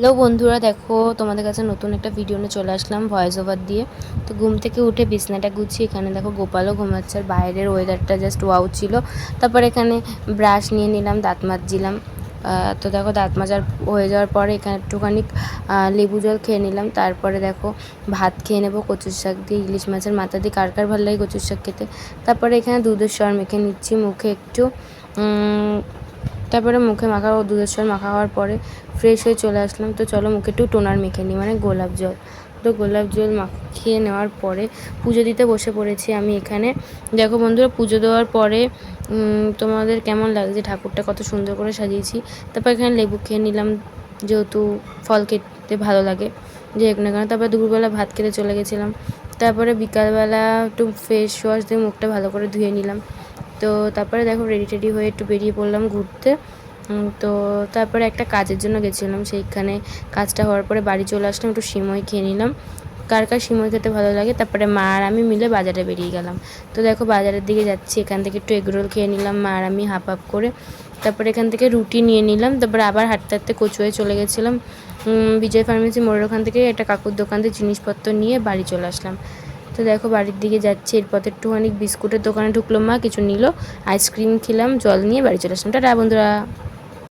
Hello বন্ধুরা, দেখো তোমাদের কাছে নতুন একটা ভিডিও নিয়ে চলে আসলাম ভয়েস ওভার দিয়ে। তো ঘুম থেকে উঠে বিছনাটা গুছিয়ে এখানে দেখো গোপালও ঘুমাচ্ছে, আর বাইরের ওয়েদারটা জাস্ট ওয়াও ছিল। তারপর এখানে ব্রাশ নিয়ে নিলাম, দাঁত মাজছিলাম। তো দেখো দাঁত মাজার হয়ে যাওয়ার পরে এখানে একটুখানি লেবু জল খেয়ে নিলাম। তারপরে দেখো ভাত খেয়ে নেবো কচুর শাক দিয়ে, ইলিশ মাছের মাথা দিয়ে। কার কার ভালো লাগে কচুর শাক খেতে। তারপরে এখানে দুধের স্বর মেখে নিচ্ছি মুখে একটু। তারপরে মুখে দুধের স্বর মাখা হওয়ার পরে ফ্রেশ হয়ে চলে আসলাম। তো চলো মুখে একটু টোনার মেখে নিই, মানে গোলাপ জল। তো গোলাপ জল মাখিয়ে নেওয়ার পরে পুজো দিতে বসে পড়েছি আমি এখানে। দেখো বন্ধুরা, পুজো দেওয়ার পরে তোমাদের কেমন লাগছে, ঠাকুরটা কত সুন্দর করে সাজিয়েছি। তারপর এখানে লেবু খেয়ে নিলাম, যেহেতু ফল খেতে ভালো লাগে যে না কেন। তারপর দুপুরবেলা ভাত খেতে চলে গেছিলাম। তারপরে বিকালবেলা একটু ফেস ওয়াশ দিয়ে মুখটা ভালো করে ধুয়ে নিলাম। তো তারপরে দেখো রেডি টেডি হয়ে একটু বেরিয়ে পড়লাম ঘুরতে। তো তারপরে একটা কাজের জন্য গেছিলাম, সেইখানে কাজটা হওয়ার পরে বাড়ি চলে আসলাম, একটু সিমই খেয়ে নিলাম। কার কার সিমই খেতে ভালো লাগে। তারপরে মা আর আমি মিলে বাজারে বেরিয়ে গেলাম। তো দেখো বাজারের দিকে যাচ্ছি, এখান থেকে একটু এগরোল খেয়ে নিলাম মা আর আমি হাফ হাফ করে। তারপরে এখান থেকে রুটি নিয়ে নিলাম। তারপরে আবার হাঁটতে হাঁটতে কচুয়ায় চলে গেছিলাম। বিজয় ফার্মেসি মোড়ের ওখান থেকে একটা কাকুর দোকান থেকে জিনিসপত্র নিয়ে বাড়ি চলে আসলাম। তো দেখো বাড়ির দিকে যাচ্ছি, এরপর একটুখানি বিস্কুটের দোকানে ঢুকলো মা, কিছু নিল, আইসক্রিম খেলাম, জল নিয়ে বাড়ি চলে আসলাম। টাটা বন্ধুরা।